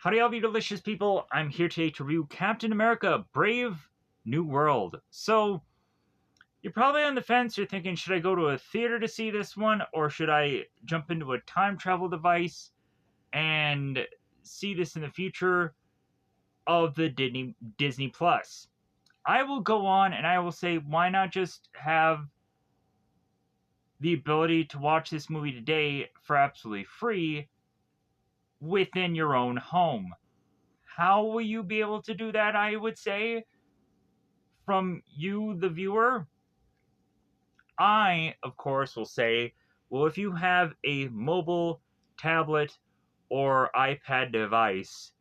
Howdy, all you delicious people. I'm here today to review Captain America Brave New World. So, you're probably on the fence. You're thinking, should I go to a theater to see this one, or should I jump into a time travel device and see this in the future of the Disney Plus? I will go on and I will say, why not just have the ability to watch this movie today for absolutely free within your own home? How will you be able to do that, I would say? From you, the viewer, I, of course, will say, well, if you have a mobile, tablet, or iPad device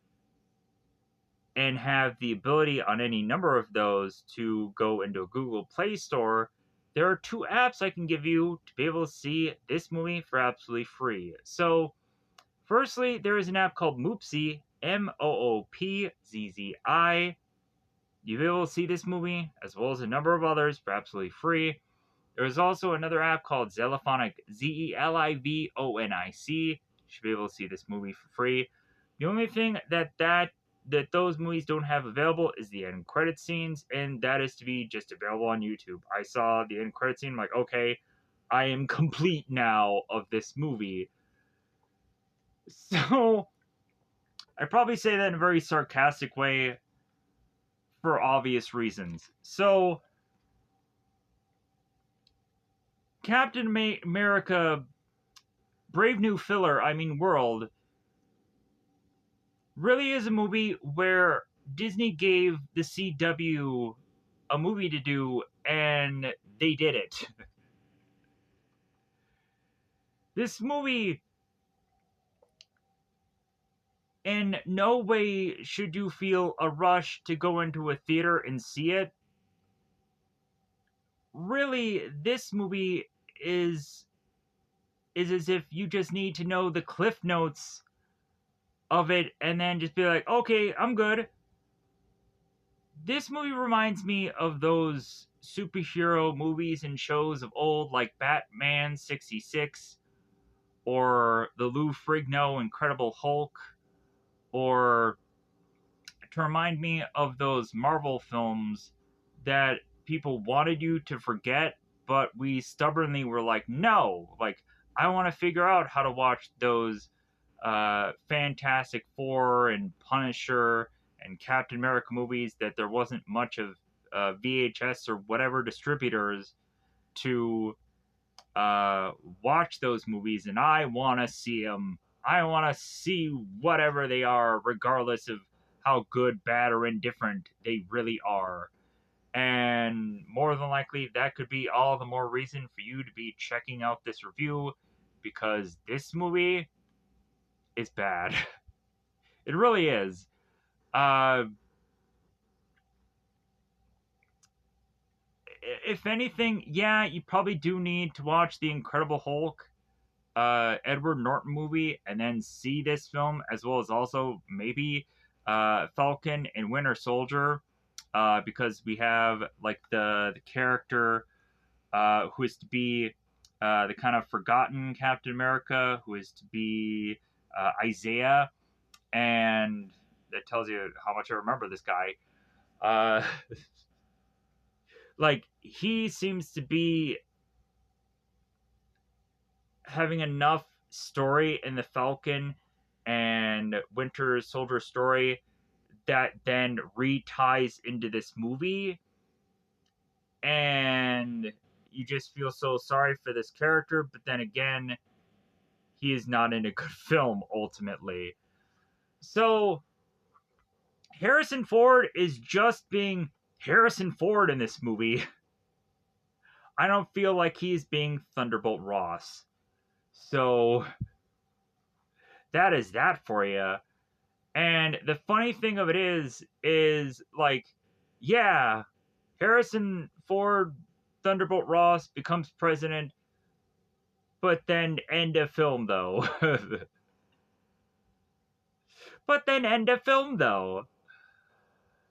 and have the ability on any number of those to go into a Google Play Store, there are two apps I can give you to be able to see this movie for absolutely free. So, firstly, there is an app called Moopzzi, Moopzzi. You'll be able to see this movie, as well as a number of others, for absolutely free. There is also another app called Zelifonic, Zelivonic. You should be able to see this movie for free. The only thing that those movies don't have available is the end credit scenes, and that is to be just available on YouTube. I saw the end credit scene, I'm like, okay, I am complete now of this movie. So, I probably say that in a very sarcastic way for obvious reasons. So, Captain America Brave New World really is a movie where Disney gave the CW a movie to do and they did it. This movie, in no way should you feel a rush to go into a theater and see it. Really, this movie is as if you just need to know the cliff notes of it and then just be like, okay, I'm good. This movie reminds me of those superhero movies and shows of old, like Batman 66, or the Lou Ferrigno Incredible Hulk, or to remind me of those Marvel films that people wanted you to forget, but we stubbornly were like, no, like, I want to figure out how to watch those Fantastic Four and Punisher and Captain America movies that there wasn't much of VHS or whatever distributors to watch those movies, and I want to see them. I want to see whatever they are, regardless of how good, bad, or indifferent they really are. And more than likely, that could be all the more reason for you to be checking out this review, because this movie is bad. It really is. Uh, if anything, yeah, you probably do need to watch The Incredible Hulk, Edward Norton movie, and then see this film, as well as also maybe Falcon and Winter Soldier, because we have like the character who is to be the kind of forgotten Captain America, who is to be Isaiah, and that tells you how much I remember this guy. Uh, like, he seems to be having enough story in the Falcon and Winter Soldier story that then reties into this movie, and you just feel so sorry for this character, but then again, he is not in a good film ultimately. So Harrison Ford is just being Harrison Ford in this movie. I don't feel like he's being Thunderbolt Ross. So that is that for you. And the funny thing of it is like, yeah, Harrison Ford, Thunderbolt Ross becomes president, but then end of film though. But then end of film though.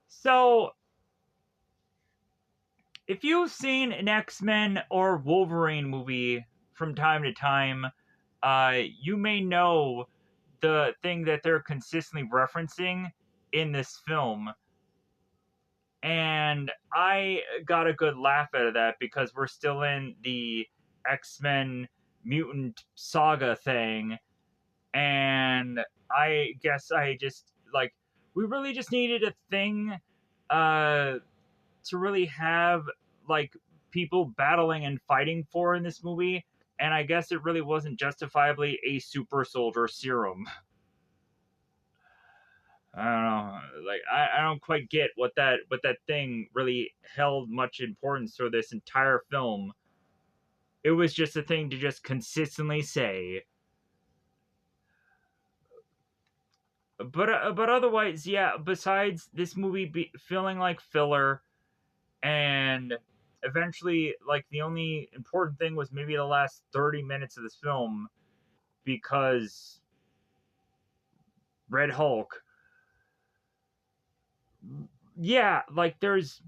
So, if you've seen an X-Men or Wolverine movie from time to time, you may know the thing that they're consistently referencing in this film. And I got a good laugh out of that because we're still in the X-Men mutant saga thing. And I guess I just, like, we really just needed a thing to really have, like, people battling and fighting for in this movie. And I guess it really wasn't justifiably a super soldier serum. I don't know. Like, I don't quite get what that thing really held much importance for this entire film. It was just a thing to just consistently say. But otherwise, yeah. Besides this movie feeling like filler, and eventually, like, the only important thing was maybe the last 30 minutes of this film, because Red Hulk. Yeah, like, there's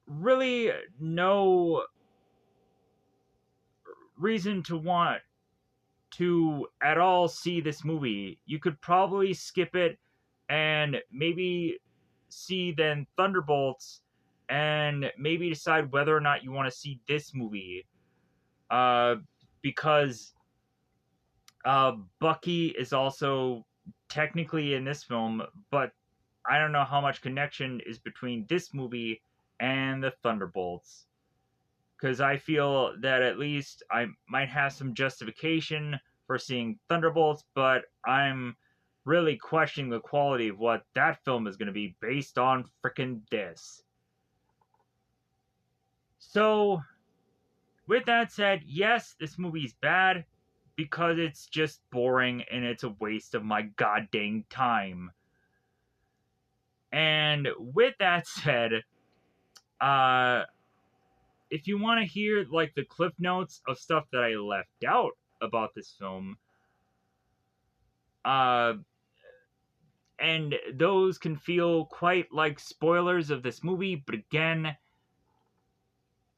really no reason to want to at all see this movie. You could probably skip it and maybe see then Thunderbolts and maybe decide whether or not you want to see this movie. Because Bucky is also technically in this film, but I don't know how much connection is between this movie and the Thunderbolts. Because I feel that at least I might have some justification for seeing Thunderbolts, but I'm really questioning the quality of what that film is going to be based on frickin' this. So, with that said, yes, this movie's bad because it's just boring and it's a waste of my goddamn time. And with that said, if you want to hear, like, the cliff notes of stuff that I left out about this film, and those can feel quite like spoilers of this movie, but again,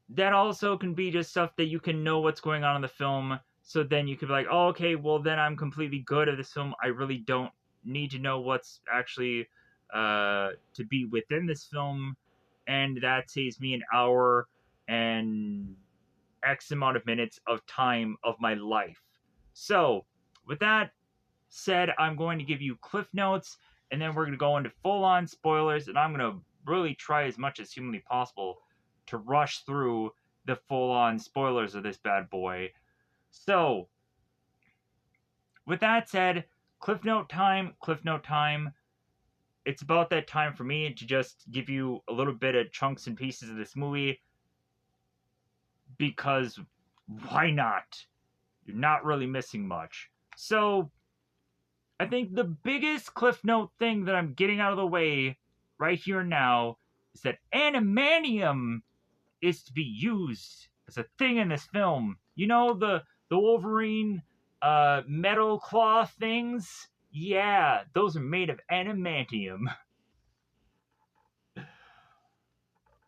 that also can be just stuff that you can know what's going on in the film, so then you could be like, oh, okay, well, then I'm completely good at this film. I really don't need to know what's actually to be within this film, and that saves me an hour and X amount of minutes of time of my life. So, with that said, I'm going to give you cliff notes, and then we're going to go into full-on spoilers, and I'm going to really try as much as humanly possible to rush through the full-on spoilers of this bad boy. So, with that said, cliff note time, cliff note time. It's about that time for me to just give you a little bit of chunks and pieces of this movie, because why not? You're not really missing much. So, I think the biggest cliff note thing that I'm getting out of the way right here and now is that animanium is to be used as a thing in this film. You know, the Wolverine metal claw things? Yeah, those are made of animantium.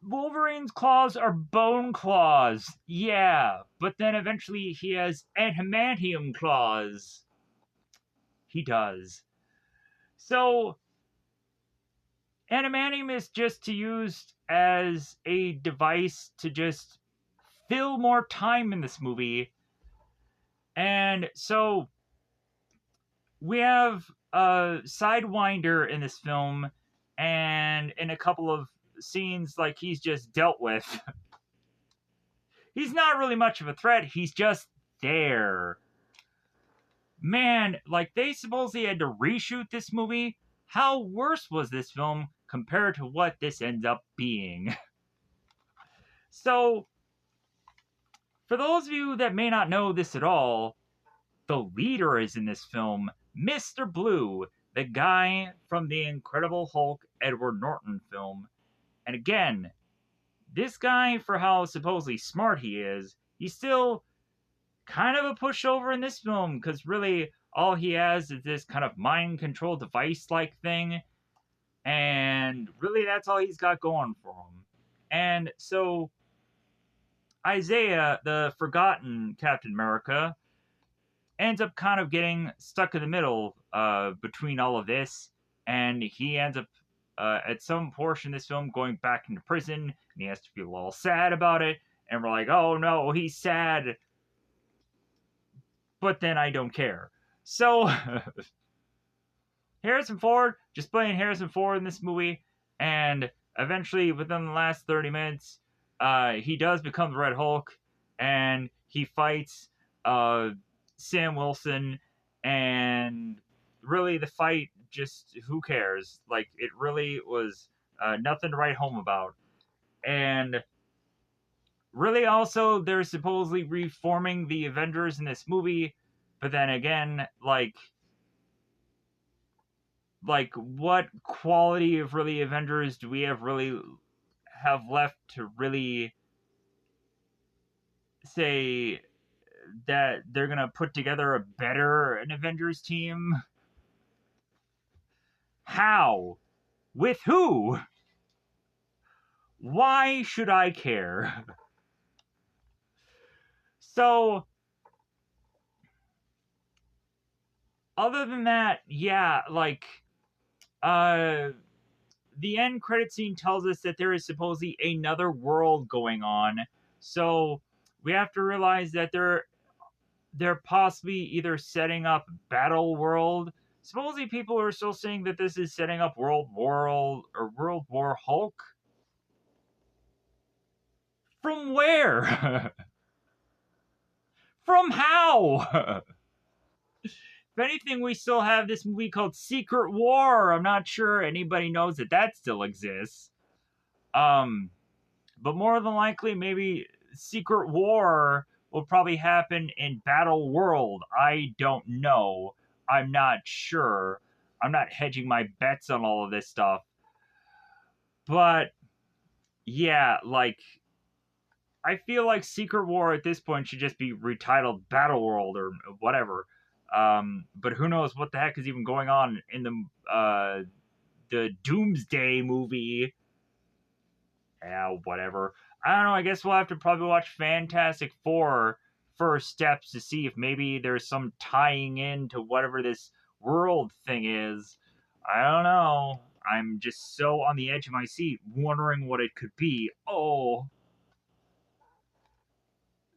Wolverine's claws are bone claws. Yeah, but then eventually he has adamantium claws. He does. So, adamantium is just to use as a device to just fill more time in this movie. And so, we have a Sidewinder in this film, and in a couple of scenes, like, he's just dealt with. He's not really much of a threat, he's just there. Man, like, they supposedly had to reshoot this movie. How worse was this film compared to what this ends up being? So, for those of you that may not know this at all, the leader is in this film, Mr. Blue, the guy from the Incredible Hulk Edward Norton film. And again, this guy, for how supposedly smart he is, he's still kind of a pushover in this film, because really all he has is this kind of mind control device like thing, and really that's all he's got going for him. And so Isaiah, the forgotten Captain America, ends up kind of getting stuck in the middle between all of this, and he ends up at some portion of this film going back into prison, and he has to feel all sad about it. And we're like, oh no, he's sad, but then I don't care. So Harrison Ford just playing Harrison Ford in this movie, and eventually within the last 30 minutes, he does become the Red Hulk, and he fights Sam Wilson, and really the fight just who cares? Like it really was nothing to write home about, and really also they're supposedly reforming the Avengers in this movie, but then again, like what quality of really Avengers do we have left to really say that they're gonna put together a better an Avengers team? How? With who? Why should I care? So, other than that, yeah, like, the end credit scene tells us that there is supposedly another world going on. So, we have to realize that they're possibly either setting up Battle World. Supposedly, people are still saying that this is setting up World War Hulk. From where? From how? If anything, we still have this movie called Secret War. I'm not sure anybody knows that that still exists. Um, but more than likely, maybe Secret War will probably happen in Battle World. I don't know. I'm not sure. I'm not hedging my bets on all of this stuff. But yeah, like I feel like Secret War at this point should just be retitled Battle World or whatever. But who knows what the heck is even going on in the Doomsday movie? Yeah, whatever. I don't know. I guess we'll have to probably watch Fantastic Four first steps to see if maybe there's some tying in to whatever this world thing is. I don't know. I'm just so on the edge of my seat, wondering what it could be. Oh.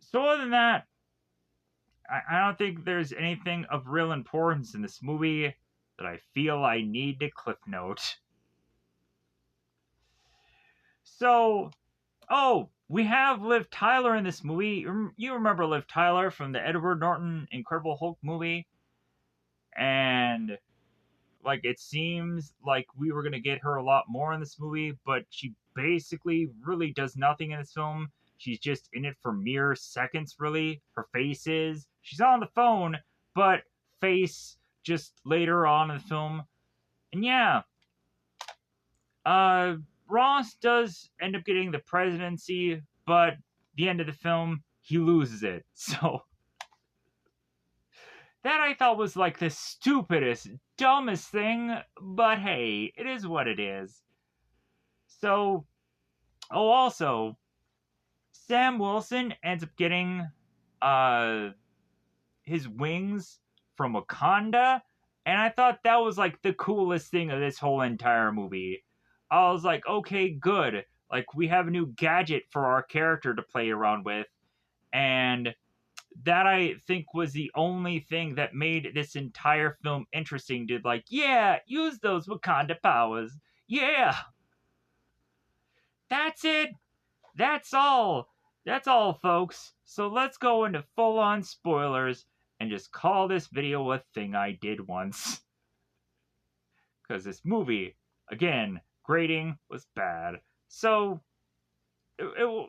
So other than that, I don't think there's anything of real importance in this movie that I feel I need to cliff note. So, oh, we have Liv Tyler in this movie. You remember Liv Tyler from the Edward Norton Incredible Hulk movie? And, like, it seems like we were going to get her a lot more in this movie, but she basically really does nothing in this film. She's just in it for mere seconds, really. Her face is. She's on the phone, but face just later on in the film. And yeah, Ross does end up getting the presidency, but the end of the film, he loses it. So that I thought was like the stupidest, dumbest thing, but hey, it is what it is. So, oh, also, Sam Wilson ends up getting uh his wings from Wakanda, and I thought that was like the coolest thing of this whole entire movie. I was like, okay, good. Like we have a new gadget for our character to play around with, and that I think was the only thing that made this entire film interesting. To like, yeah, use those Wakanda powers. Yeah, that's it. That's all. That's all, folks. So let's go into full on spoilers and just call this video a thing I did once. Because this movie, again, grading was bad. So, I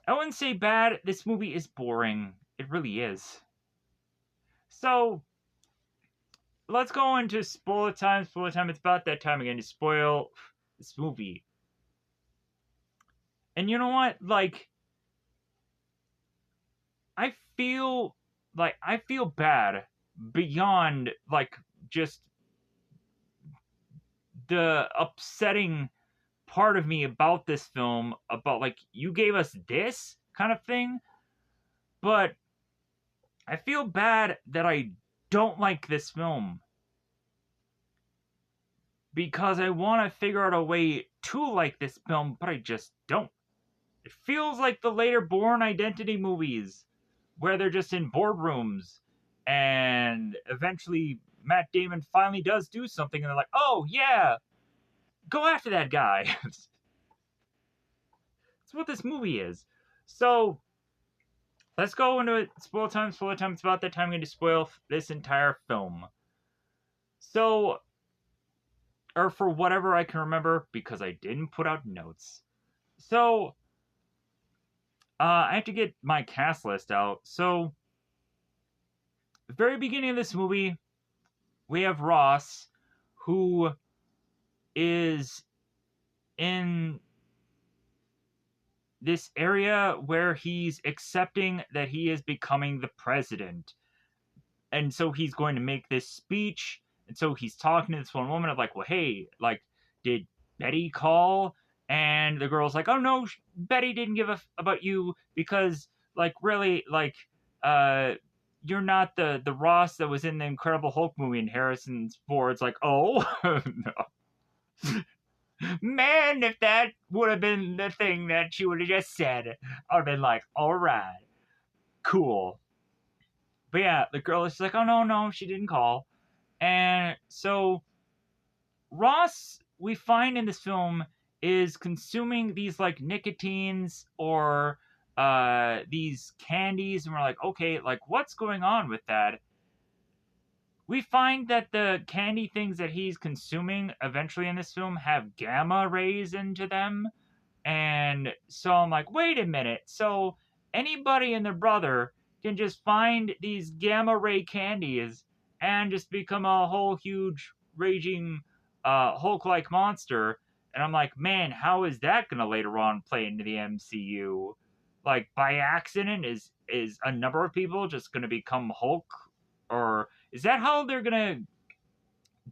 wouldn't say bad. This movie is boring. It really is. So, let's go into spoiler time. Spoiler time. It's about that time again to spoil this movie. And you know what? Like, I feel bad beyond like just the upsetting part of me about this film about like you gave us this kind of thing, but I feel bad that I don't like this film because I want to figure out a way to like this film, but I just don't. It feels like the later Bourne Identity movies where they're just in boardrooms and eventually Matt Damon finally does do something and they're like, oh, yeah, go after that guy. That's what this movie is. So let's go into it. Spoiler time, spoiler time. It's about that time I'm going to spoil this entire film. So, or for whatever I can remember, because I didn't put out notes. So, I have to get my cast list out. So, the very beginning of this movie, we have Ross, who is in this area where he's accepting that he is becoming the president. And so he's going to make this speech. And so he's talking to this one woman of like, well, hey, like, did Betty call? And the girl's like, oh no, Betty didn't give a about you because, like, really, like, you're not the Ross that was in the Incredible Hulk movie. And Harrison Ford's like, oh no. Man, if that would have been the thing that she would have just said, I would have been like, all right, cool. But yeah, the girl is like, oh no, she didn't call. And so Ross, we find in this film, is consuming these like nicotines or these candies, and we're like, okay, like what's going on with that? We find that the candy things that he's consuming eventually in this film have gamma rays into them. And so I'm like, wait a minute. So anybody and their brother can just find these gamma ray candies and just become a whole huge raging Hulk like monster. And I'm like, man, how is that gonna later on play into the MCU? Like by accident, is a number of people just gonna become Hulk? Or is that how they're gonna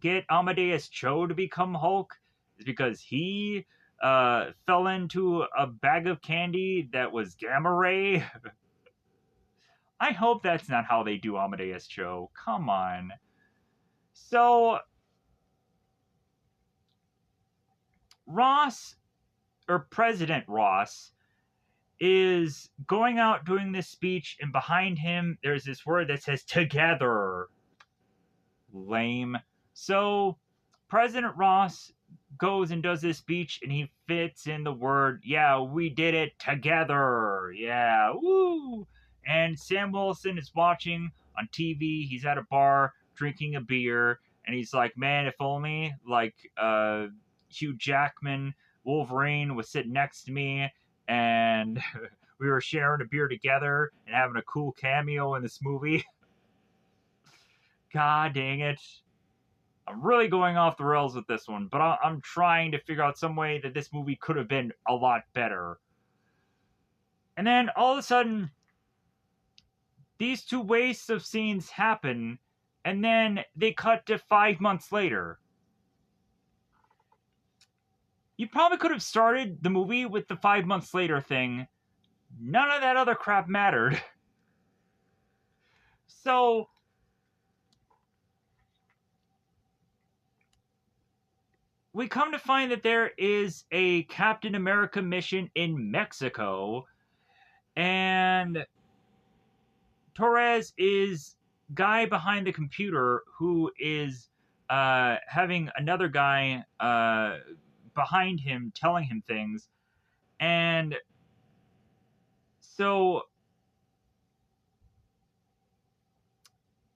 get Amadeus Cho to become Hulk? Is because he fell into a bag of candy that was gamma ray? I hope that's not how they do Amadeus Cho. Come on. So Ross, or President Ross, is going out doing this speech, and behind him there's this word that says together. Lame. So President Ross goes and does this speech, and he fits in the word, yeah, we did it together. Yeah, woo. And Sam Wilson is watching on TV. He's at a bar drinking a beer, and he's like, man, if only like Hugh Jackman, Wolverine, was sitting next to me, and we were sharing a beer together and having a cool cameo in this movie. God dang it. I'm really going off the rails with this one, but I'm trying to figure out some way that this movie could have been a lot better. And then all of a sudden, these two wastes of scenes happen, and then they cut to 5 months later. You probably could have started the movie with the 5 months later thing. None of that other crap mattered. So we come to find that there is a Captain America mission in Mexico, and Torres is guy behind the computer who is having another guy behind him telling him things. And so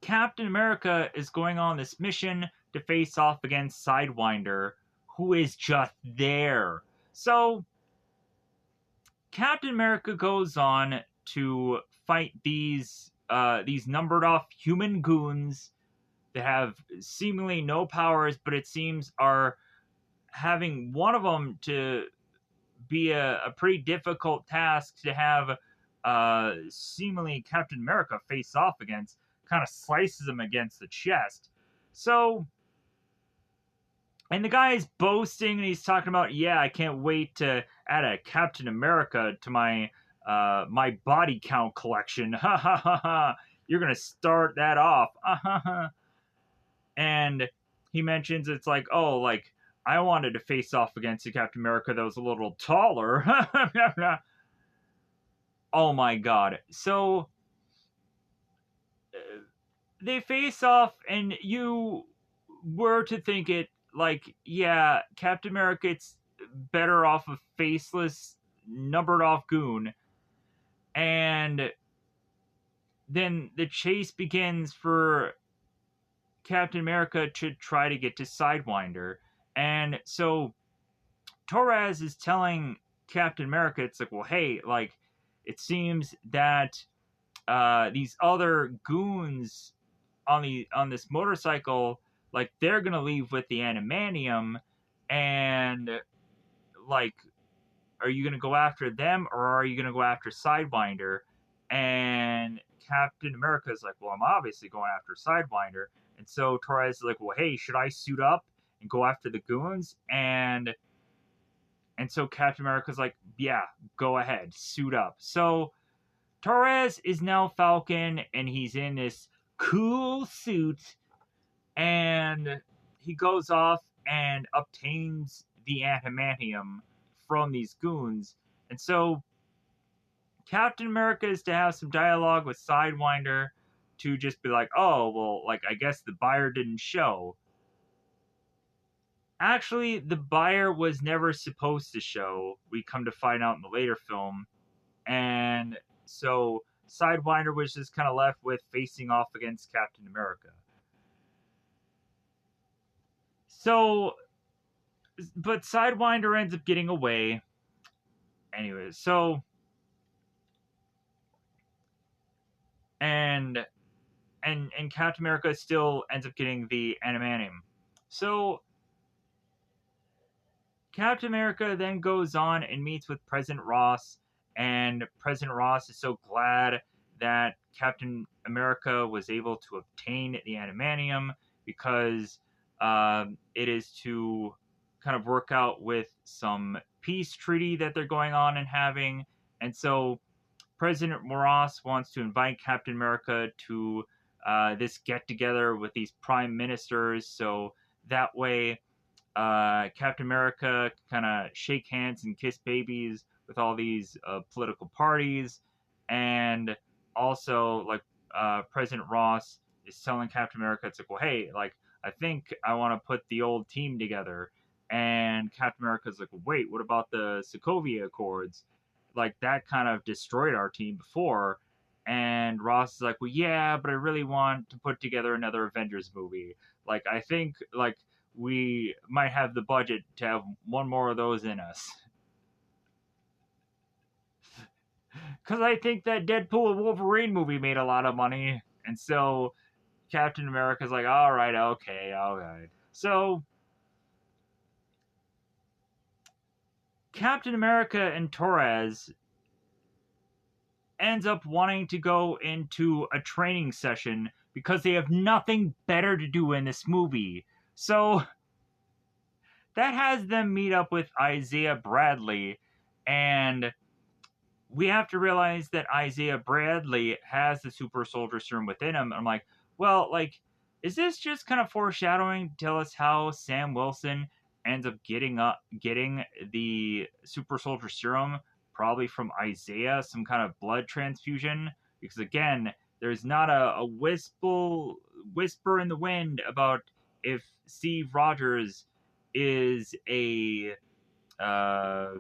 Captain America is going on this mission to face off against Sidewinder, who is just there. So Captain America goes on to fight these numbered off human goons that have seemingly no powers, but it seems are having one of them to be a pretty difficult task to have seemingly Captain America face off against. Kind of slices him against the chest. So, and the guy is boasting and he's talking about, yeah, I can't wait to add a Captain America to my my body count collection. Ha ha ha ha. you're gonna start that off. And he mentions it's like, oh, like I wanted to face off against a Captain America that was a little taller. Oh my god. So they face off, and you were to think it like, yeah, Captain America, it's better off a faceless, numbered off goon. And then the chase begins for Captain America to try to get to Sidewinder. And so Torres is telling Captain America, it's like, well, hey, like, it seems that these other goons on this motorcycle, like, they're gonna leave with the animanium, and like, are you gonna go after them or are you gonna go after Sidewinder? And Captain America's like, well, I'm obviously going after Sidewinder. And so Torres is like, well, hey, should I suit up and go after the goons? And so Captain America's like, yeah, go ahead, suit up. So Torres is now Falcon, and he's in this cool suit, and he goes off and obtains the adamantium from these goons. And so Captain America is to have some dialogue with Sidewinder to just be like, oh, well, like, I guess the buyer didn't show. Actually, the buyer was never supposed to show. We come to find out in the later film. And so Sidewinder was just kind of left with facing off against Captain America. So, but Sidewinder ends up getting away. Anyways, so and Captain America still ends up getting the adamantium. So Captain America then goes on and meets with President Ross, and President Ross is so glad that Captain America was able to obtain the adamantium because it is to kind of work out with some peace treaty that they're going on and having. And so President Ross wants to invite Captain America to this get together with these prime ministers, so that way Captain America kind of shake hands and kiss babies with all these political parties, and also like President Ross is telling Captain America, it's like, well, hey, like I think I want to put the old team together, and Captain America's like, wait, what about the Sokovia Accords? Like that kind of destroyed our team before. And Ross is like, well, yeah, but I really want to put together another Avengers movie. Like, I think, like, we might have the budget to have one more of those in us. Because I think that Deadpool and Wolverine movie made a lot of money. And so Captain America's like, all right, okay, all right. So Captain America and Torres ends up wanting to go into a training session because they have nothing better to do in this movie. So that has them meet up with Isaiah Bradley, and we have to realize that Isaiah Bradley has the super soldier serum within him. I'm like, well, like, is this just kind of foreshadowing to tell us how Sam Wilson ends up getting the super soldier serum, probably from Isaiah, some kind of blood transfusion? Because again, there's not a whisper in the wind about if Steve Rogers is uh,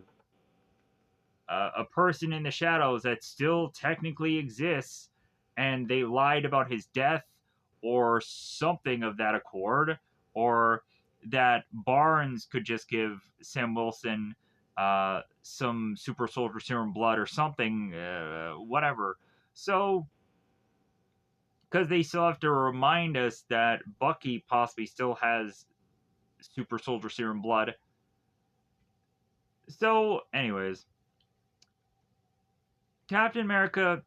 a person in the shadows that still technically exists, and they lied about his death or something of that accord, or that Barnes could just give Sam Wilson some super soldier serum blood or something, whatever. So, because they still have to remind us that Bucky possibly still has super soldier serum blood. So, anyways, Captain America,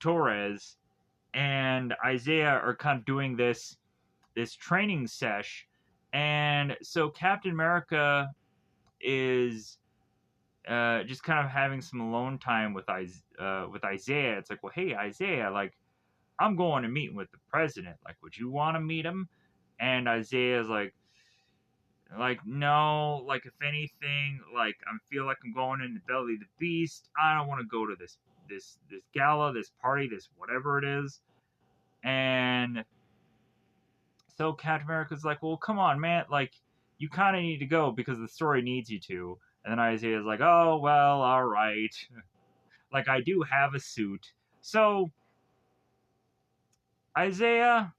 Torres, and Isaiah are kind of doing this training sesh, and so Captain America is just kind of having some alone time with Isaiah. It's like, well, hey, Isaiah, like, I'm going to meet with the president. Like, would you want to meet him? And Isaiah's like, no, like, if anything, like, I feel like I'm going in the belly of the beast. I don't want to go to this gala, this party, this whatever it is. And so Captain America's like, well, come on, man, like, you kind of need to go because the story needs you to. And then Isaiah's like, oh, well, all right. Like, I do have a suit. So Isaiah,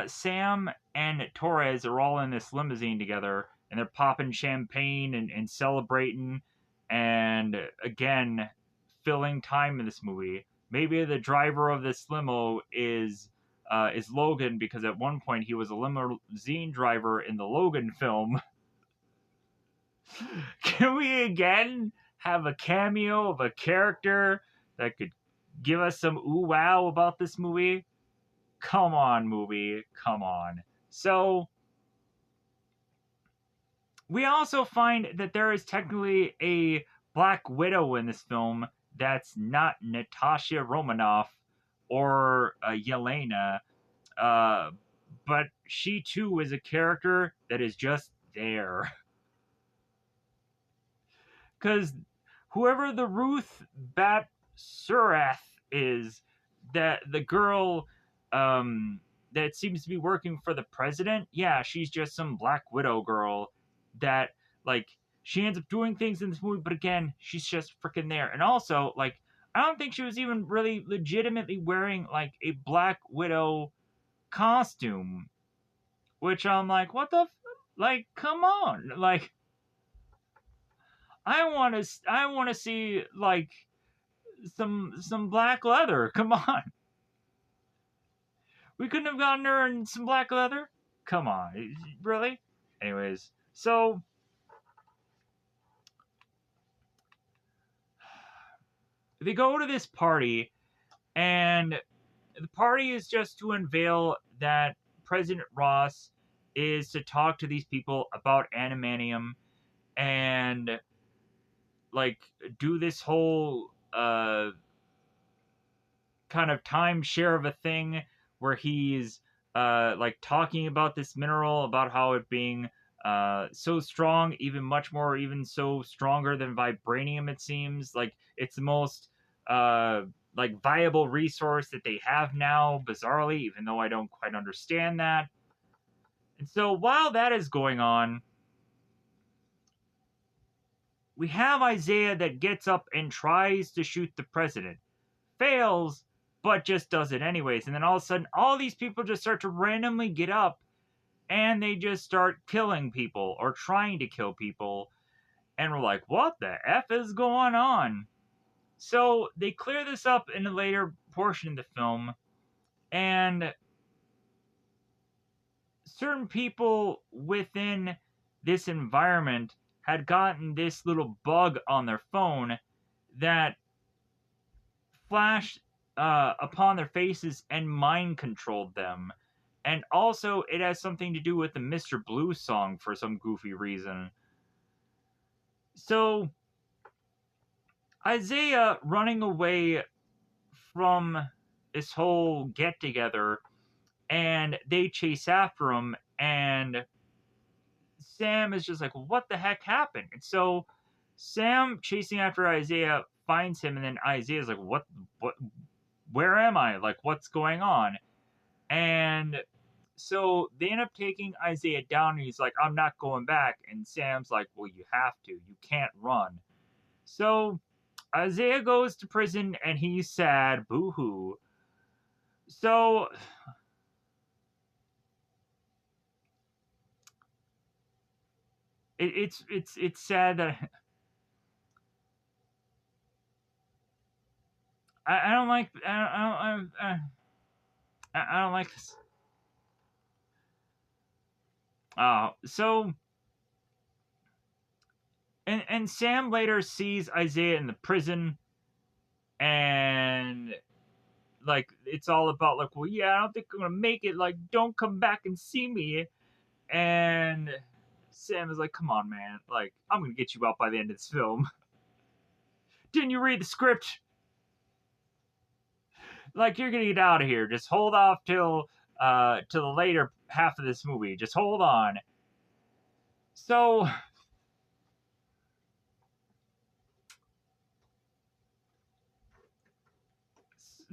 Sam, and Torres are all in this limousine together, and they're popping champagne and celebrating, and again, filling time in this movie. Maybe the driver of this limo is Logan, because at one point he was a limousine driver in the Logan film. Can we again have a cameo of a character that could give us some ooh wow about this movie? Come on, movie. Come on. So, we also find that there is technically a Black Widow in this film that's not Natasha Romanoff or Yelena, but she too is a character that is just there. Because whoever the Ruth Bat Surath is, that the girl that seems to be working for the president, yeah, she's just some Black Widow girl that, like, she ends up doing things in this movie, but again, she's just freaking there. And also, like, I don't think she was even really legitimately wearing, like, a Black Widow costume, which I'm like, what the like, come on. Like, I want to see, like, some black leather. Come on. We couldn't have gotten her in some black leather? Come on. Really? Anyways, so they go to this party, and the party is just to unveil that President Ross is to talk to these people about Animanium and, like, do this whole kind of timeshare of a thing where he's like talking about this mineral, about how it being so strong, even much more, even so stronger than vibranium. It seems like it's the most like viable resource that they have now, bizarrely, even though I don't quite understand that. And so while that is going on, we have Isaiah that gets up and tries to shoot the president, fails, but just does it anyways. And then all of a sudden, all these people just start to randomly get up and they just start killing people or trying to kill people. And we're like, what the F is going on? So they clear this up in a later portion of the film, and certain people within this environment had gotten this little bug on their phone that flashed upon their faces and mind controlled them. And also, it has something to do with the Mr. Blue song for some goofy reason. So, Isaiah running away from this whole get together, and they chase after him, and Sam is just like, what the heck happened? And so, Sam chasing after Isaiah finds him, and then Isaiah's like, what, where am I? Like, what's going on? And so they end up taking Isaiah down, and he's like, I'm not going back. And Sam's like, well, you have to. You can't run. So Isaiah goes to prison, and he's sad. Boo-hoo. So it's sad that I don't like I don't like this. So and Sam later sees Isaiah in the prison, and like it's all about like, well, yeah, I don't think I'm gonna make it. Like, don't come back and see me. And Sam is like, come on, man. Like, I'm gonna get you out by the end of this film. Didn't you read the script? Like, you're gonna get out of here. Just hold off till the later half of this movie. Just hold on. So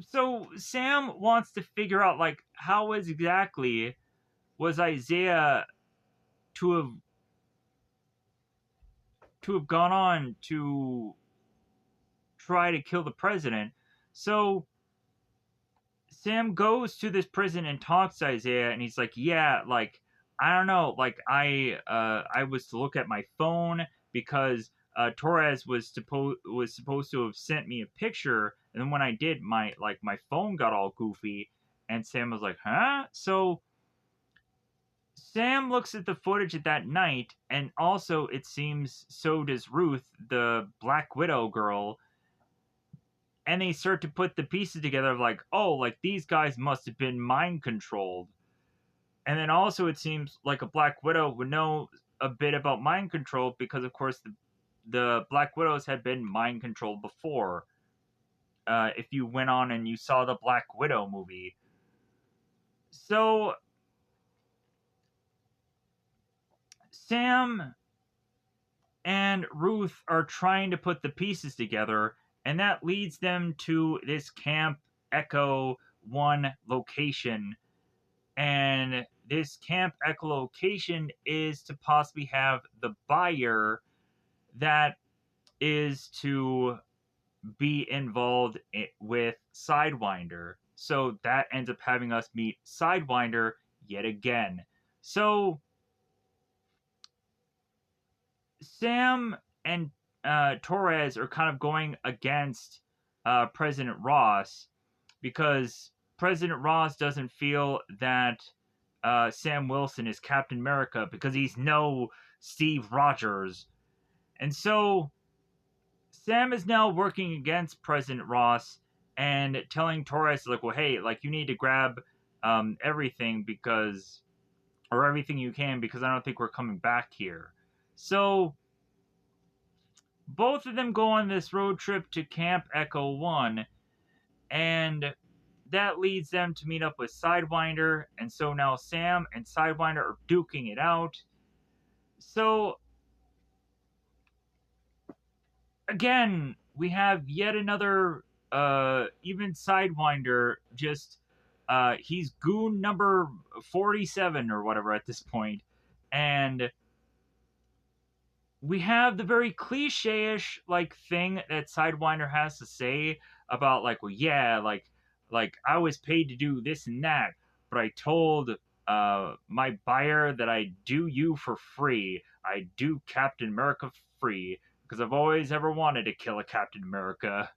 so Sam wants to figure out, like, how is exactly was Isaiah to have gone on to try to kill the president. So Sam goes to this prison and talks to Isaiah, and he's like, "Yeah, like, I don't know, like, I was to look at my phone because Torres was supposed to have sent me a picture, and then when I did, my phone got all goofy." And Sam was like, "Huh?" So Sam looks at the footage at that night, and also it seems so does Ruth, the Black Widow girl, and they start to put the pieces together of, like, oh, like, these guys must have been mind controlled. And then also it seems like a Black Widow would know a bit about mind control because, of course, the Black Widows had been mind controlled before. If you went on and you saw the Black Widow movie. So Sam and Ruth are trying to put the pieces together, and that leads them to this Camp Echo 1 location. And this Camp echolocation is to possibly have the buyer that is to be involved with Sidewinder. So that ends up having us meet Sidewinder yet again. So Sam and Torres are kind of going against President Ross because President Ross doesn't feel that Sam Wilson is Captain America because he's no Steve Rogers. And so Sam is now working against President Ross and telling Torres, like, well, hey, like, you need to grab everything because, or everything you can, because I don't think we're coming back here. So both of them go on this road trip to Camp Echo 1, and that leads them to meet up with Sidewinder, and so now Sam and Sidewinder are duking it out. So again, we have yet another even Sidewinder, just he's goon number 47 or whatever at this point. And we have the very cliche-ish like thing that Sidewinder has to say about, like, well, yeah, like I was paid to do this and that, but I told my buyer that I do you for free. I do Captain America for free because I've always ever wanted to kill a Captain America.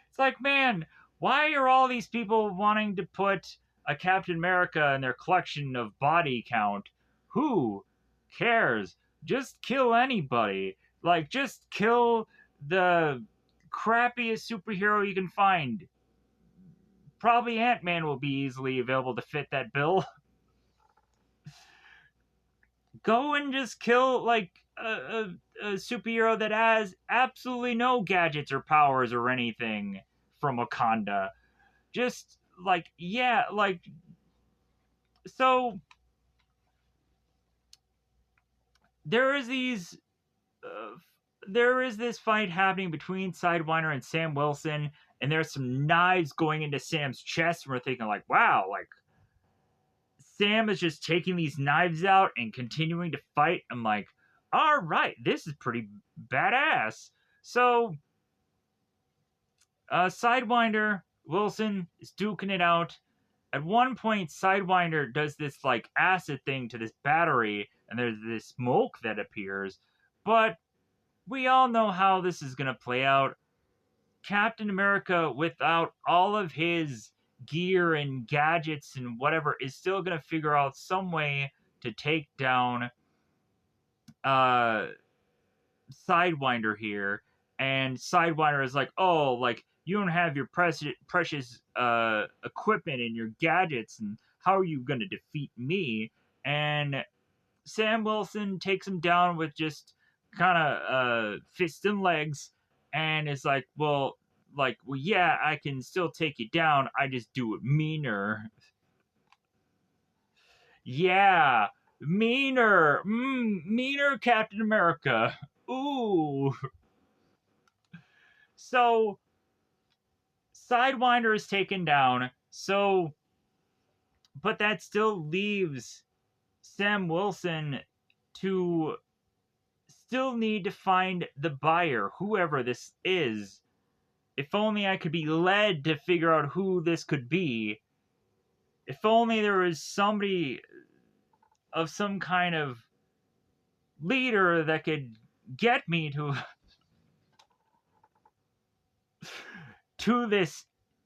It's like, man, why are all these people wanting to put a Captain America in their collection of body count? Who cares? Just kill anybody. Like, just kill the crappiest superhero you can find. Probably Ant-Man will be easily available to fit that bill. Go and just kill, like, a superhero that has absolutely no gadgets or powers or anything from Wakanda. Just, like, yeah, like, so there is these uh, there is this fight happening between Sidewinder and Sam Wilson, and there's some knives going into Sam's chest, and we're thinking, like, wow, like, Sam is just taking these knives out and continuing to fight. I'm like, all right, this is pretty badass. So Sidewinder Wilson is duking it out. At one point, Sidewinder does this, like, acid thing to this battery, and there's this smoke that appears. But we all know how this is going to play out. Captain America, without all of his gear and gadgets and whatever, is still going to figure out some way to take down uh, Sidewinder here. And Sidewinder is like, oh, like, you don't have your precious equipment and your gadgets, and how are you going to defeat me? And Sam Wilson takes him down with just kind of fist and legs, and is like, well, like, well, yeah, I can still take you down. I just do it meaner. Yeah, meaner. Meaner Captain America. Ooh. So, Sidewinder is taken down. So, but that still leaves Sam Wilson to still need to find the buyer, whoever this is. If only I could be led to figure out who this could be. If only there was somebody of some kind of leader that could get me to this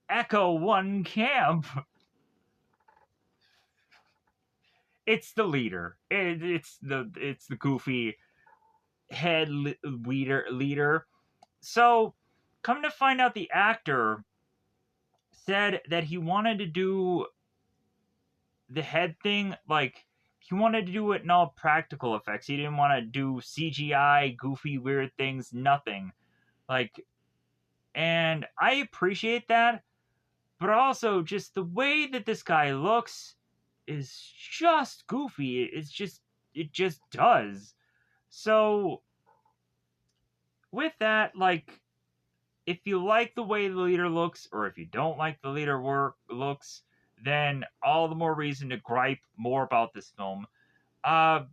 Echo One camp. It's the leader. It's the goofy head leader. So, come to find out, the actor said that he wanted to do the head thing, like, he wanted to do it in all practical effects. He didn't want to do CGI, goofy, weird things, nothing. Like, and I appreciate that, but also just the way that this guy looks is just goofy. It just does. So, with that, like, if you like the way the leader looks, or if you don't like the leader looks, then all the more reason to gripe more about this film. Like,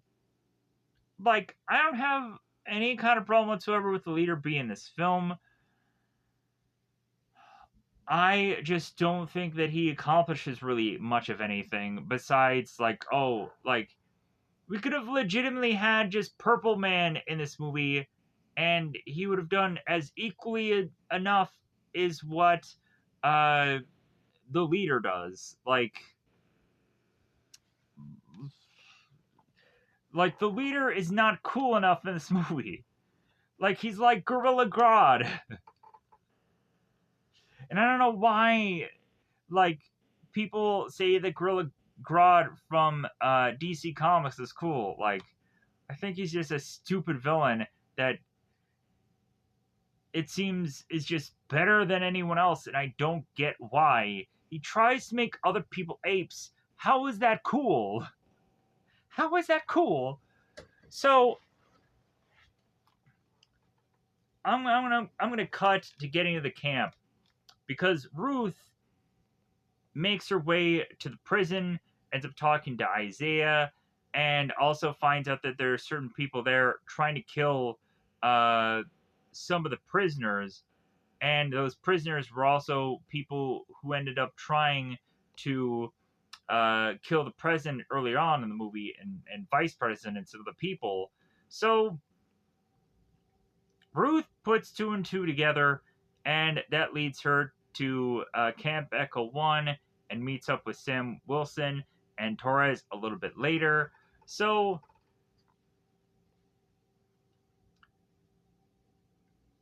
I don't have any kind of problem whatsoever with the leader being in this film. I just don't think that he accomplishes really much of anything besides, like, oh, like, we could have legitimately had just Purple Man in this movie, and he would have done as equally enough as what uh, the leader does. Like the leader is not cool enough in this movie. Like, he's like Gorilla Grodd. And I don't know why, like, people say that Gorilla Grodd from DC Comics is cool. Like, I think he's just a stupid villain that it seems is just better than anyone else, and I don't get why. He tries to make other people apes. How is that cool? How is that cool? So I'm gonna cut to getting to the camp, because Ruth makes her way to the prison, ends up talking to Isaiah, and also finds out that there are certain people there trying to kill some of the prisoners. And those prisoners were also people who ended up trying to kill the president earlier on in the movie, and vice presidents of the people. So Ruth puts two and two together, and that leads her to Camp Echo 1 and meets up with Sam Wilson and Torres a little bit later. So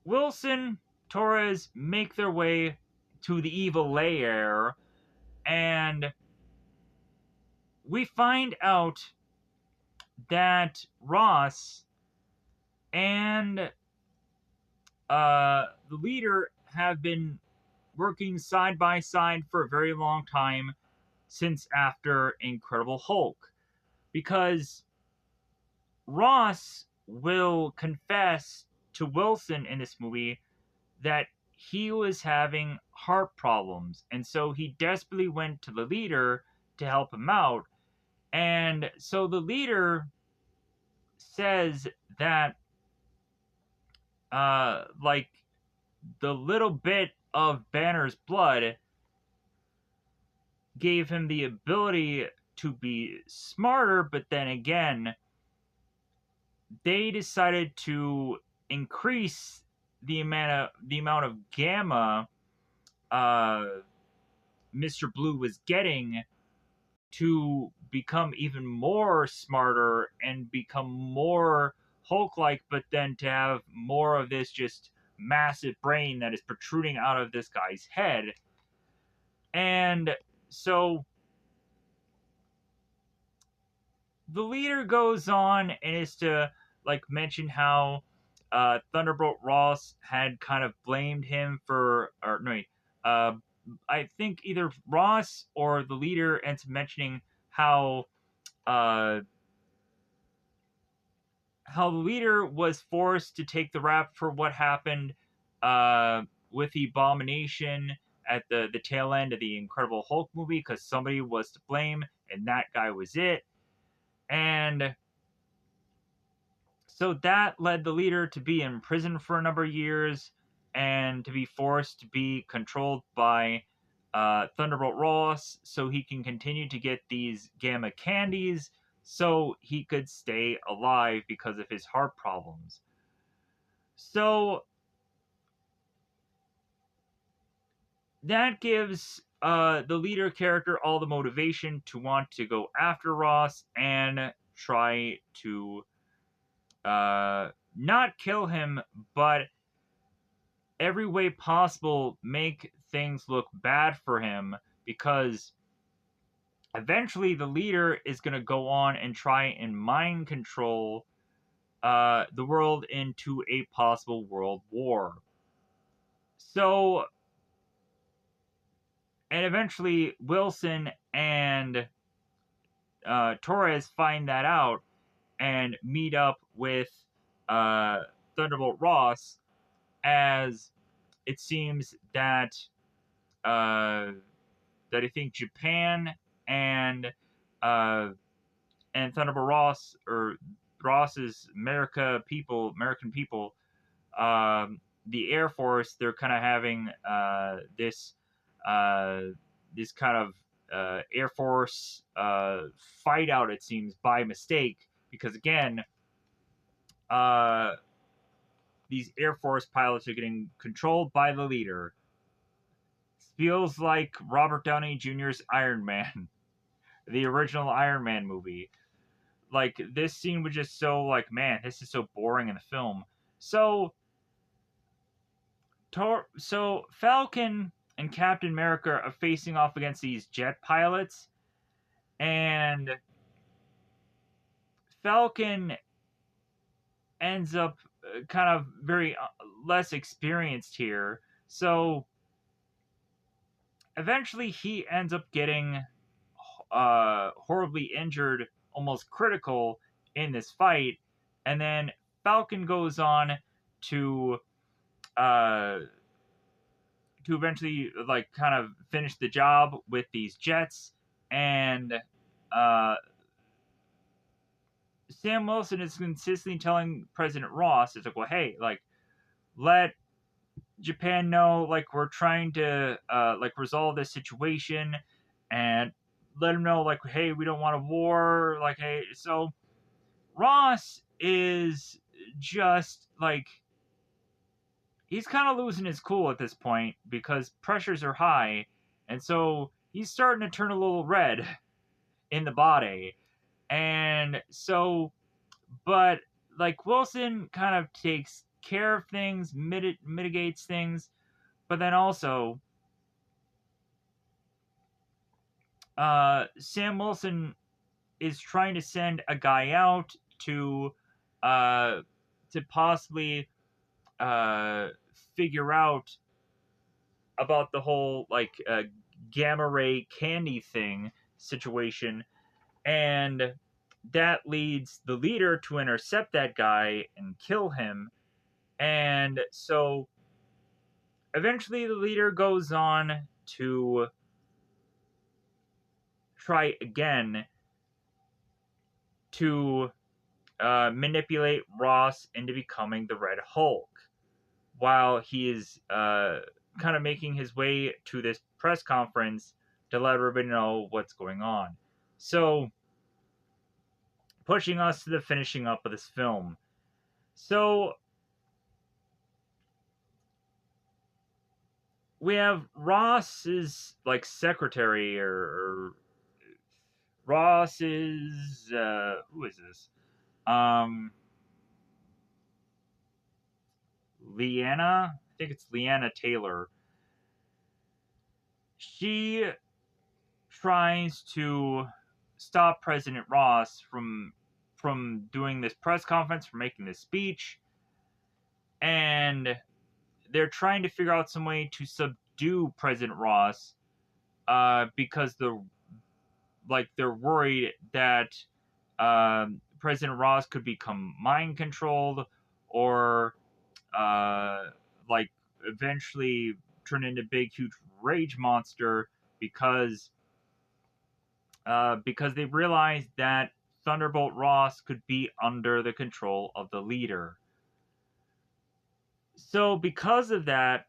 Wilson, Torres make their way to the evil lair, and we find out that Ross and the leader have been working side by side for a very long time, since after Incredible Hulk, because Ross will confess to Wilson in this movie that he was having heart problems, and so he desperately went to the leader to help him out. And so the leader says that like, the little bit of Banner's blood gave him the ability to be smarter, but then again, they decided to increase the amount of gamma Mr. Blue was getting to become even more smarter and become more Hulk-like, but then to have more of this just massive brain that is protruding out of this guy's head. And so the leader goes on and is to, like, mention how Thunderbolt Ross had kind of blamed him for, or no, I think either Ross or the leader ends up mentioning how uh, how the leader was forced to take the rap for what happened uh, with the Abomination at the tail end of the Incredible Hulk movie because somebody was to blame and that guy was it. And so that led the leader to be in prison for a number of years and to be forced to be controlled by Thunderbolt Ross so he can continue to get these gamma candies so he could stay alive because of his heart problems. So that gives the leader character all the motivation to want to go after Ross and try to not kill him, but every way possible make things look bad for him because eventually the leader is going to go on and try and mind control the world into a possible world war. So, and eventually Wilson and Torres find that out and meet up with uh, Thunderbolt Ross as it seems that I think Japan and uh, and Thunderbolt Ross or Ross's American people, the Air Force, they're kind of having uh, this kind of Air Force fight out. It seems by mistake because again, uh, these Air Force pilots are getting controlled by the leader. Feels like Robert Downey Jr.'s Iron Man, the original Iron Man movie. Like this scene was just so like, man, this is so boring in the film. So Falcon and Captain America are facing off against these jet pilots, and Falcon ends up kind of very less experienced here. So eventually he ends up getting horribly injured, almost critical in this fight, and then Falcon goes on to uh, to eventually like kind of finish the job with these jets, and uh, Sam Wilson is consistently telling President Ross, "It's like, well, hey, like let Japan know, like we're trying to like resolve this situation, and let them know, like, hey, we don't want a war, like, hey." So Ross is just like he's kind of losing his cool at this point because pressures are high, and so he's starting to turn a little red in the body, and so, but like Wilson kind of takes care of things, mitigates things, but then also Sam Wilson is trying to send a guy out uh, to possibly uh, figure out about the whole like gamma ray candy thing situation, and that leads the leader to intercept that guy and kill him. And so eventually the leader goes on to try again to manipulate Ross into becoming the Red Hulk while he is kind of making his way to this press conference to let everybody know what's going on. So, pushing us to the finishing up of this film. So, we have Ross's like secretary or Ross's who is this? Um, Leanna. I think it's Leanna Taylor. She tries to stop President Ross from doing this press conference, from making this speech, and they're trying to figure out some way to subdue President Ross, because they're worried that President Ross could become mind controlled, or uh, like eventually turn into big huge rage monster, because they realized that Thunderbolt Ross could be under the control of the leader. So because of that,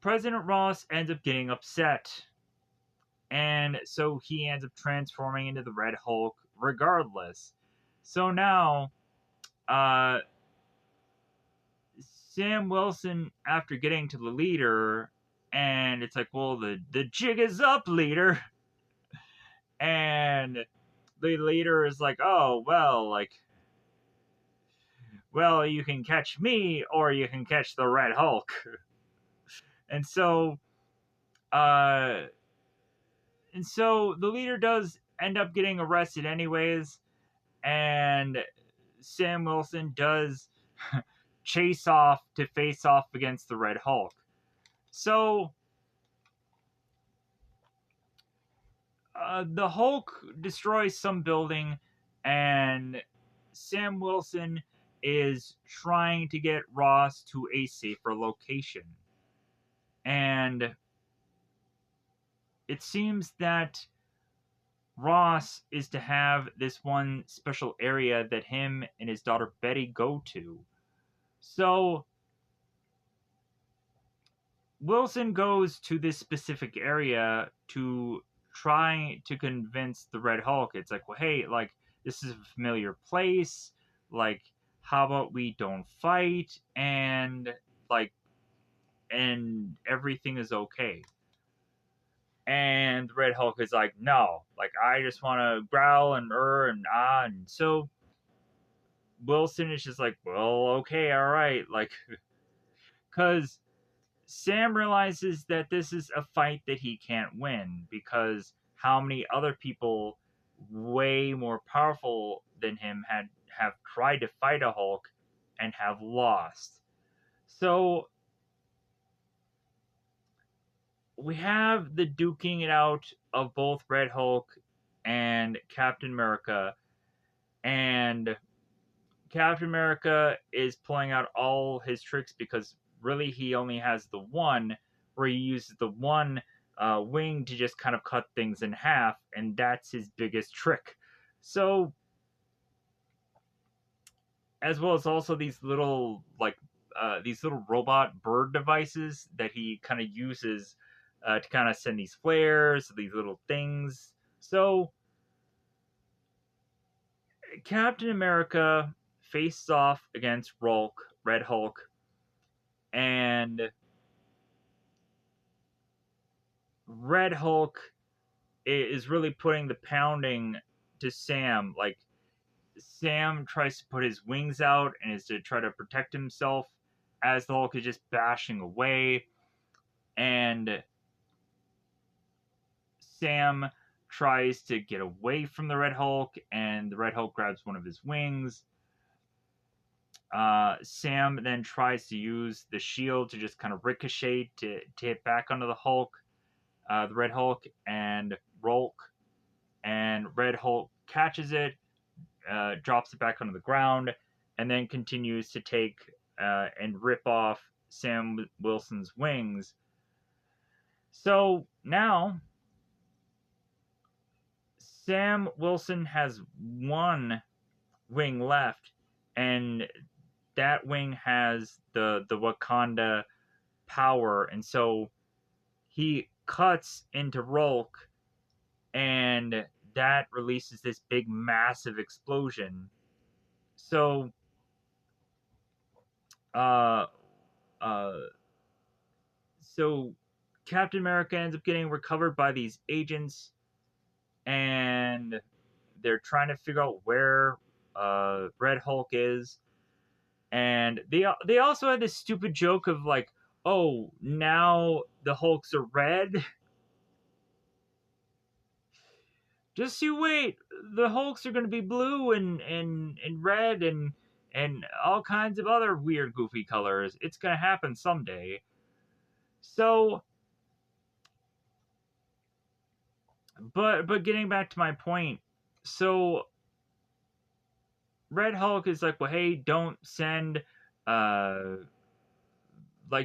President Ross ends up getting upset, and so he ends up transforming into the Red Hulk regardless. So now, uh, Sam Wilson, after getting to the leader, and it's like, well, the jig is up, leader. And the leader is like, oh, well, you can catch me or you can catch the Red Hulk. And so, uh, the leader does end up getting arrested anyways, and Sam Wilson does chase off to face off against the Red Hulk. So, the Hulk destroys some building, and Sam Wilson is trying to get Ross to a safer location. And it seems that Ross is to have this one special area that him and his daughter Betty go to. So Wilson goes to this specific area to try to convince the Red Hulk. It's like, well, hey, like, this is a familiar place. Like, how about we don't fight, and like, and everything is okay. And the Red Hulk is like, no, like, I just want to growl and and ah. And so Wilson is just like, well, okay, all right. Like, because Sam realizes that this is a fight that he can't win, because how many other people way more powerful than him have tried to fight a Hulk and have lost. So we have the duking it out of both Red Hulk and Captain America, and Captain America is pulling out all his tricks, because really he only has the one, where he uses the one wing to just kind of cut things in half, and that's his biggest trick. So, as well as also these little robot bird devices that he kind of uses to kind of send these flares, these little things. So Captain America faces off against Red Hulk, and Red Hulk is really putting the pounding to Sam. Like, Sam tries to put his wings out and is to try to protect himself, as the Hulk is just bashing away, and Sam tries to get away from the Red Hulk, and the Red Hulk grabs one of his wings. Sam then tries to use the shield to just kind of ricochet to hit back onto the Red Hulk and Rolk, and Red Hulk catches it, drops it back onto the ground, and then continues to take and rip off Sam Wilson's wings. So now Sam Wilson has one wing left, and that wing has the Wakanda power, and so he cuts into Rolk, and that releases this big massive explosion. So uh uh so Captain America ends up getting recovered by these agents, and they're trying to figure out where Red Hulk is. And they also had this stupid joke of like, oh, now the Hulks are red. Just you wait, the Hulks are going to be blue and red, and all kinds of other weird, goofy colors. It's gonna happen someday. So, but getting back to my point, so Red Hulk is like, well, hey, uh,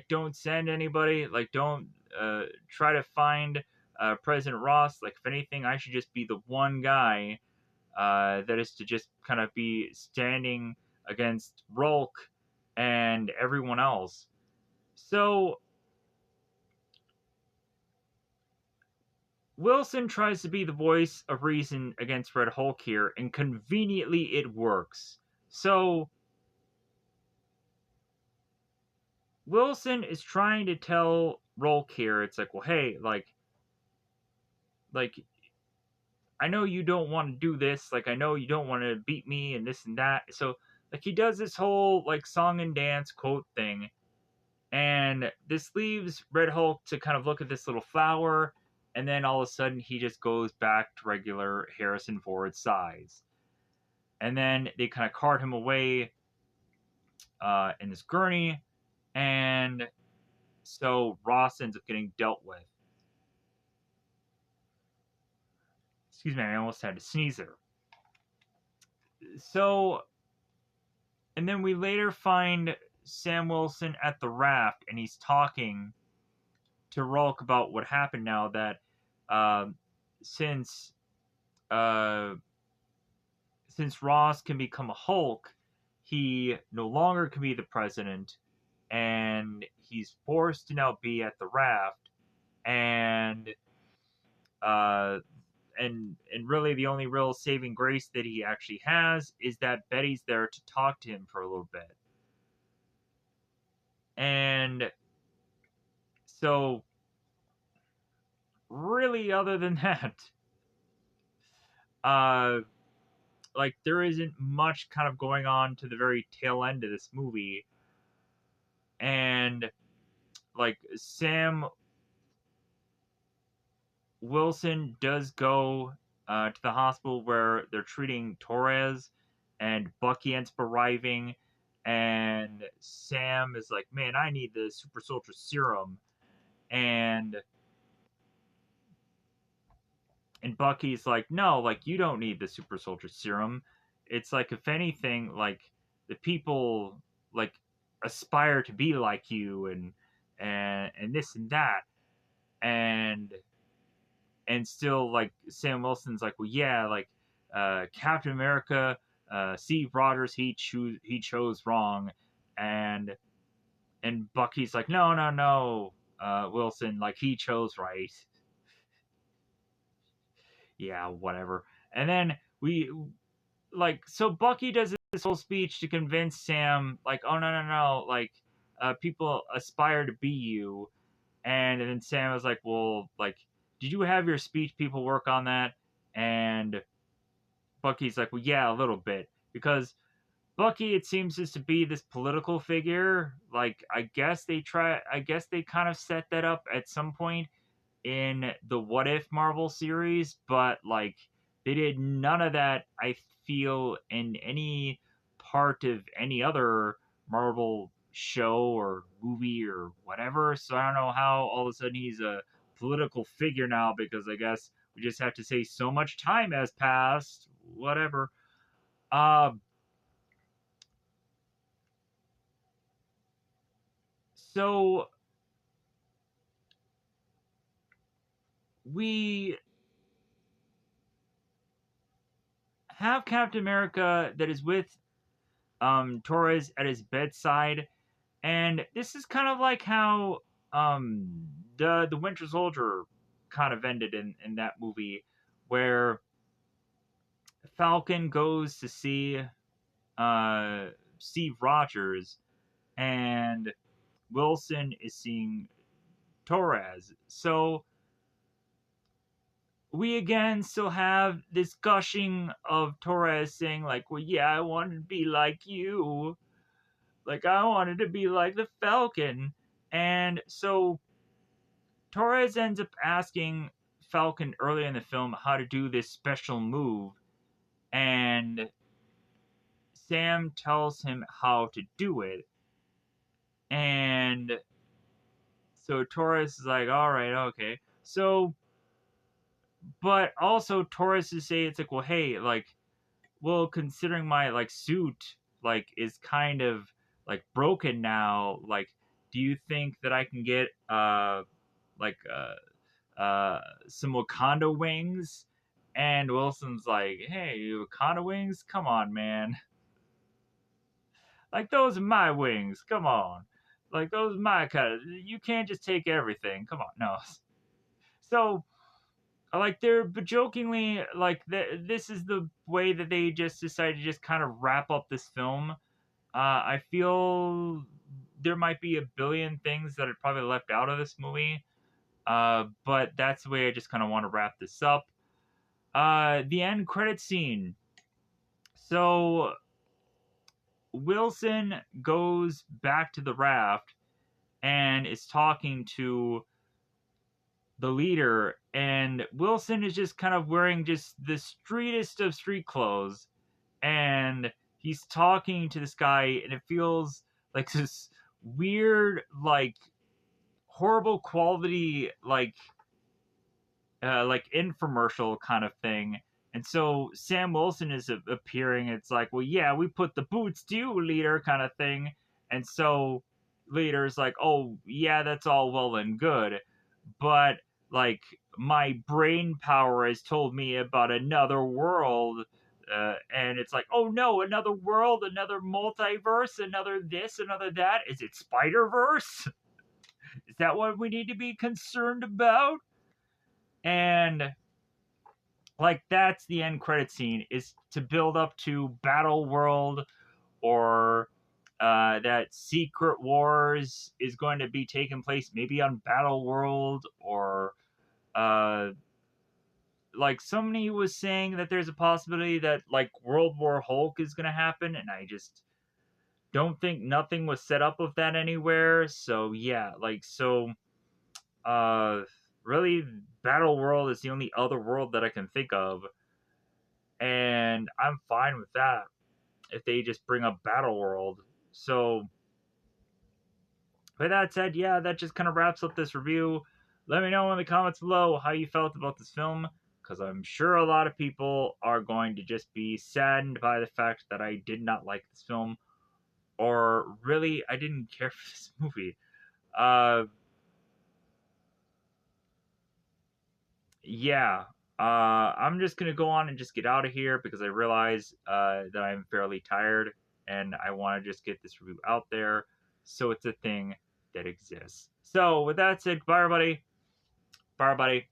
don't send anybody, like, don't try to find President Ross. Like, if anything, I should just be the one guy that is to just kind of be standing against Rolk and everyone else. So Wilson tries to be the voice of reason against Red Hulk here, and conveniently it works. So Wilson is trying to tell Rolk here, it's like, well, hey, like I know you don't want to do this, like I know you don't want to beat me and this and that. So like he does this whole like song and dance quote thing, and this leaves Red Hulk to kind of look at this little flower, and then all of a sudden he just goes back to regular Harrison Ford size. And then they kind of cart him away in this gurney, and so Ross ends up getting dealt with. Excuse me, I almost had to sneeze there. So, and then we later find Sam Wilson at the raft, and he's talking to Rolk about what happened now that um, since uh, since Ross can become a Hulk, he no longer can be the president, and he's forced to now be at the raft, and uh, and really the only real saving grace that he actually has is that Betty's there to talk to him for a little bit, and so really other than that, uh, like there isn't much kind of going on to the very tail end of this movie, and like Sam Wilson does go to the hospital where they're treating Torres, and Bucky ends up arriving, and Sam is like, "Man, I need the super soldier serum," and Bucky's like, "No, like you don't need the super soldier serum. It's like if anything, like the people like aspire to be like you, and this and that." And still like Sam Wilson's like, well, yeah, like Captain America, Steve Rogers, he chose wrong, and Bucky's like, no, no, no, Wilson, like he chose right. Yeah, whatever. And then we like so Bucky does this whole speech to convince Sam, like, oh no, no, no, like people aspire to be you, and then Sam was like, well, like, did you have your speech people work on that? And Bucky's like, well, yeah, a little bit. Because Bucky, it seems, is to be this political figure. Like, I guess they kind of set that up at some point in the What If Marvel series, but, like, they did none of that, I feel, in any part of any other Marvel show or movie or whatever. So I don't know how all of a sudden he's a political figure now, because I guess we just have to say so much time has passed. Whatever. Uh, so we have Captain America that is with Torres at his bedside, and this is kind of like how the Winter Soldier kind of ended in that movie, where Falcon goes to see uh, Steve Rogers, and Wilson is seeing Torres. So we again still have this gushing of Torres saying, like, well, yeah, I wanted to be like you. Like, I wanted to be like the Falcon. And so Torres ends up asking Falcon early in the film how to do this special move. And Sam tells him how to do it. And so Taurus is like, all right, okay. So, but also Taurus is saying, it's like, well, hey, like, well, considering my like suit like is kind of like broken now, like, do you think that I can get like some Wakanda wings? And Wilson's like, hey, Wakanda wings? Come on, man. Like, those are my wings. Come on. Like, those are my kind of. You can't just take everything. Come on. No. So, like, they're jokingly, like, this is the way that they just decided to just kind of wrap up this film. I feel there might be a billion things that are probably left out of this movie. But that's the way I just kind of want to wrap this up. The end credit scene. So Wilson goes back to the raft and is talking to the leader, and Wilson is just kind of wearing just the streetest of street clothes, and he's talking to this guy, and it feels like this weird, like, horrible quality, like infomercial kind of thing. And so Sam Wilson is appearing. It's like, well, yeah, we put the boots to you, leader, kind of thing. And so leader's like, oh, yeah, that's all well and good, but like my brain power has told me about another world. And it's like, oh no, another world, another multiverse, another this, another that. Is it Spider Verse? Is that what we need to be concerned about? And like, that's the end credit scene, is to build up to Battle World, or that Secret Wars is going to be taking place maybe on Battle World, or uh, like somebody was saying that there's a possibility that like World War Hulk is going to happen, and I just don't think nothing was set up of that anywhere. So yeah, like, so uh really Battle World is the only other world that I can think of, and I'm fine with that if they just bring up Battle World. So with that said, yeah, that just kind of wraps up this review. Let me know in the comments below how you felt about this film, because I'm sure a lot of people are going to just be saddened by the fact that I did not like this film, or really, I didn't care for this movie. Uh, yeah, I'm just gonna go on and just get out of here, because I realize that I'm fairly tired, and I want to just get this review out there so it's a thing that exists. So with that said, bye everybody. Bye everybody.